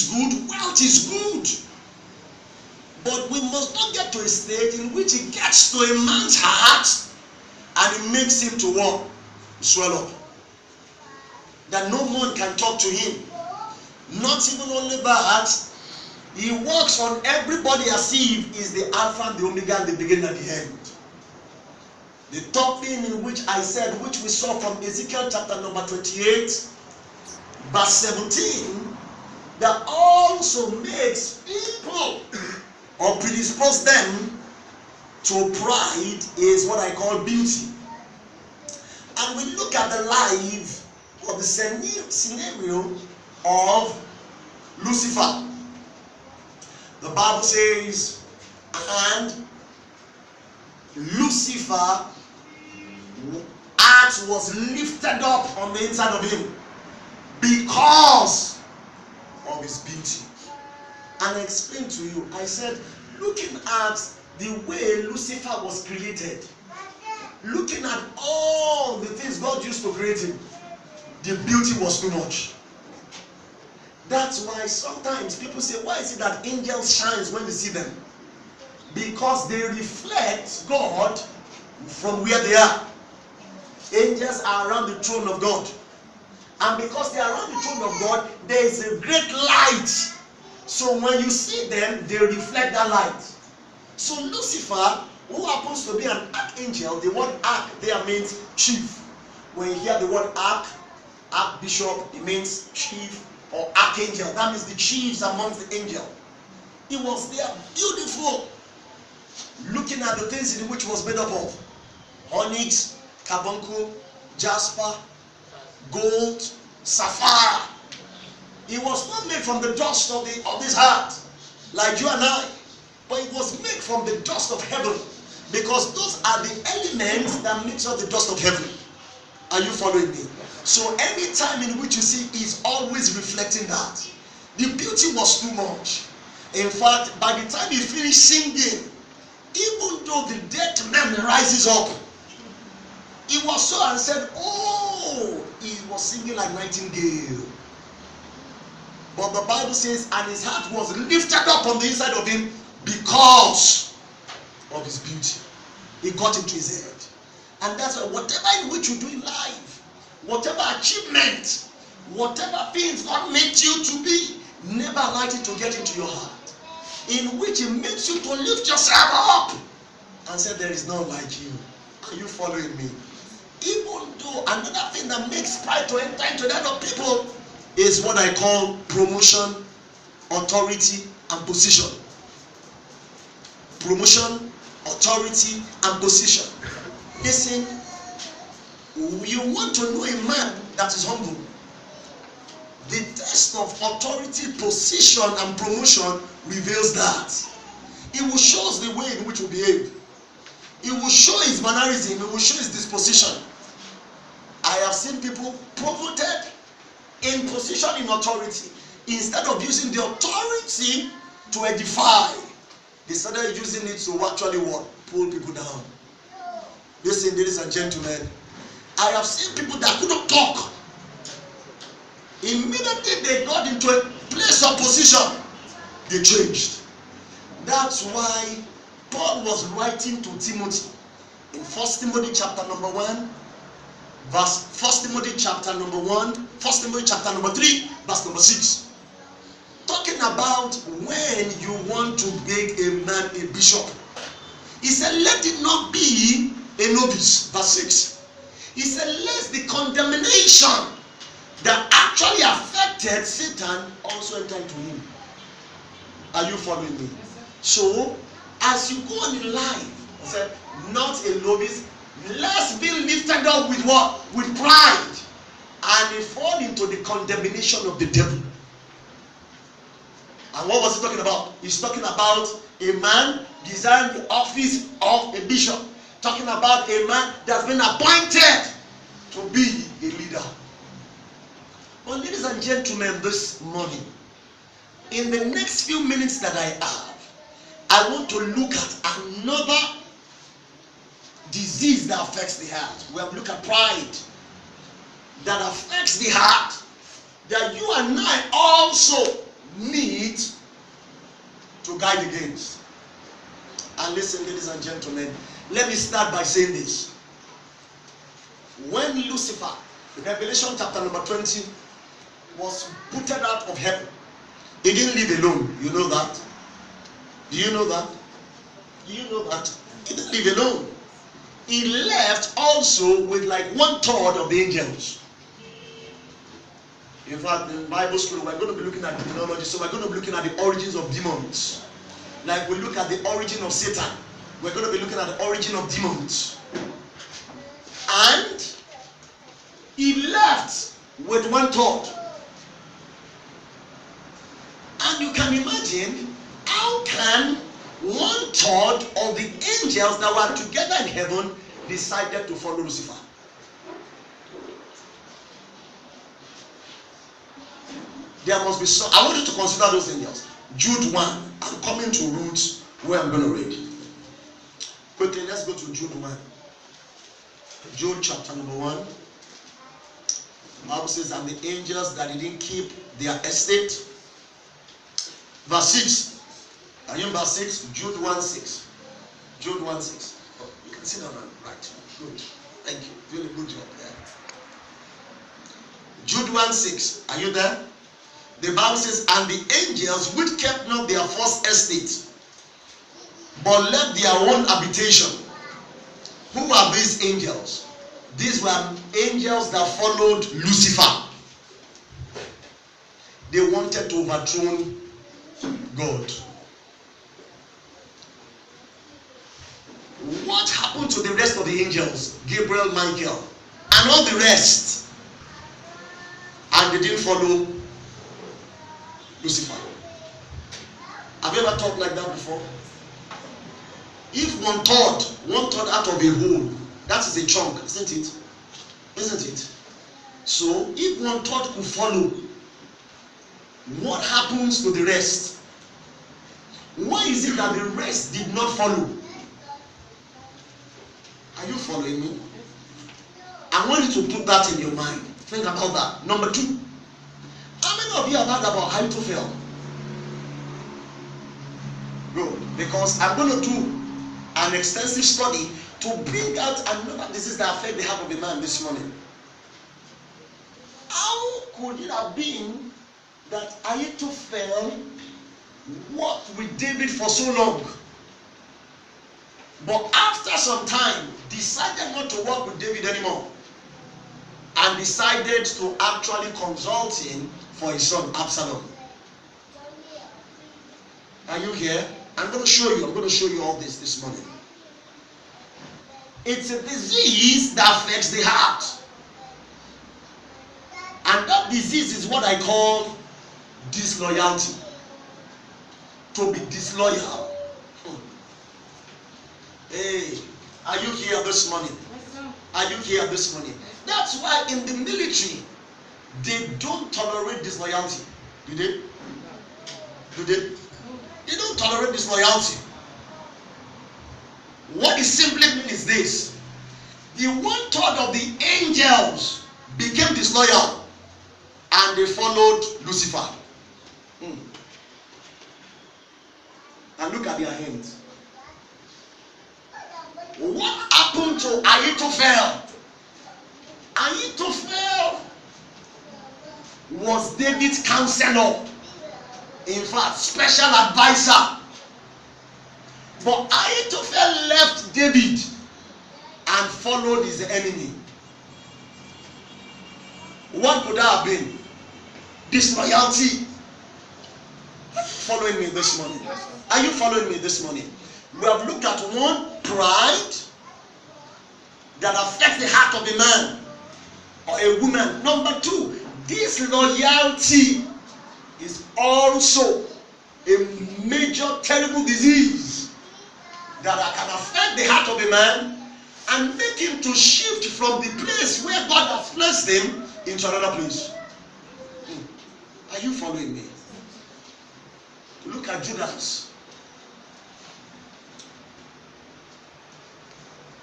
is good, wealth is good. But we must not get to a state in which it gets to a man's heart and it makes him to what? Swell up. That no one can talk to him. Not even only that, he works on everybody as if he's the Alpha and the Omega and the beginning and the end. The top thing in which I said, which we saw from Ezekiel chapter number 28, verse 17, that also makes people or predispose them to pride is what I call beauty. And we look at the life of the scenario of Lucifer. The Bible says, and Lucifer heart was lifted up on the inside of him because of his beauty. And I explained to you, I said, looking at the way Lucifer was created, looking at all the things God used to create him, the beauty was too much. That's why sometimes people say, why is it that angels shine when you see them? Because they reflect God from where they are. Angels are around the throne of God. And because they are around the throne of God, there is a great light. So when you see them, they reflect that light. So Lucifer, who happens to be an archangel, the word arch there means chief. When you hear the word archbishop, it means chief or archangel. That means the chiefs amongst the angels. He was there, beautiful, looking at the things in which was made up of onyx, carbuncle, jasper, gold, sapphire. It was not made from the dust of this heart, like you and I, but it was made from the dust of heaven, because those are the elements that makes up the dust of heaven. Are you following me? So any time in which you see is always reflecting that. The beauty was too much. In fact, by the time he finished singing, even though the dead man rises up, he was so and said, oh, he was singing like nightingale. But the Bible says, and his heart was lifted up on the inside of him because of his beauty. It got into his head. And that's why whatever in which you do in life, whatever achievement, whatever things God made you to be, never allow it to get into your heart. In which it makes you to lift yourself up and say, there is none like you. Are you following me? Even though another thing that makes pride to enter into that of people is what I call promotion, authority, and position. Promotion, authority, and position. Listen, you want to know a man that is humble. The test of authority, position, and promotion reveals that. It will show us the way in which we behave. It will show his mannerism. It will show his disposition. I have seen people promoted in position, in authority. Instead of using the authority to edify, they started using it to actually what? Pull people down. Listen, ladies and gentlemen, I have seen people that couldn't talk. Immediately they got into a place of position, they changed. That's why Paul was writing to Timothy in 1 Timothy chapter number 1, verse 1 Timothy chapter number 1, 1 Timothy chapter number 3, verse number 6. Talking about when you want to make a man a bishop. He said, let it not be a novice, verse 6. He said, lest the condemnation that actually affected Satan also enter into him. Are you following me? So, as you go on in life, he said, not a novice, let's be lifted up with what? With pride. And he fall into the condemnation of the devil. And what was he talking about? He's talking about a man desiring the office of a bishop. Talking about a man that's been appointed to be a leader. Well, ladies and gentlemen, this morning, in the next few minutes that I have, I want to look at another disease that affects the heart. We have looked at pride that affects the heart, that you and I also need fight against. And listen, ladies and gentlemen, let me start by saying this. When Lucifer, Revelation chapter number 20, was putted out of heaven, he didn't live alone. You know that? Do you know that? Do you know that? He didn't live alone. He left also with like 1/3 of the angels. In fact, in Bible school, we're going to be looking at demonology, so we're going to be looking at the origins of demons. Like we look at the origin of Satan, we're going to be looking at the origin of demons. And he left with 1/3. And you can imagine, how can 1/3 of the angels that were together in heaven decided to follow Lucifer? There must be some. I want you to consider those angels. Jude 1. I'm coming to roots where I'm going to read. Quickly, let's go to Jude 1. Jude chapter number 1. The Bible says, and the angels that didn't keep their estate. Verse 6. Are you in verse 6? Jude 1:6. Jude 1:6. Oh, you can sit down and write. Good. Thank you. Doing a good job there. Jude 1:6. Are you there? The Bible says, and the angels which kept not their first estate, but left their own habitation. Who are these angels? These were angels that followed Lucifer. They wanted to overthrow God. What happened to the rest of the angels? Gabriel, Michael, and all the rest. And they didn't follow Lucifer. Have you ever talked like that before? If 1/3 out of a whole, that is a chunk, isn't it? Isn't it? So, if 1/3 could follow, what happens to the rest? Why is it that the rest did not follow? Are you following me? I want you to put that in your mind. Think about that. Number 2. How many of you have heard about Ahithophel? Good. Because I'm going to do an extensive study to bring out another disease that affects the heart of a man this morning. How could it have been that Ahithophel worked with David for so long, but after some time decided not to work with David anymore and decided to actually consult him for his son Absalom? Are you here? I'm going to show you all this morning. It's a disease that affects the heart. And that disease is what I call disloyalty. To be disloyal. Hey, are you here this morning? Are you here this morning? That's why in the military, they don't tolerate disloyalty. Do they? Do they? They don't tolerate disloyalty. What it simply means is this: the 1/3 of the angels became disloyal and they followed Lucifer. And look at their hands. What happened to Ahithophel? Ahithophel was David's counselor. In fact, special advisor. But Ahithophel left David and followed his enemy. What could that have been? Disloyalty. Following me this morning? Are you following me this morning? We have looked at one, pride, that affects the heart of a man or a woman. Number 2, disloyalty is also a major terrible disease that can affect the heart of a man and make him to shift from the place where God has placed him into another place. Are you following me? Look at Judas.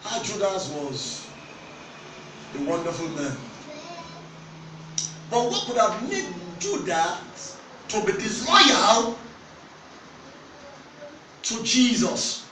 How Judas was a wonderful man. But what could have made Judas to be disloyal to Jesus.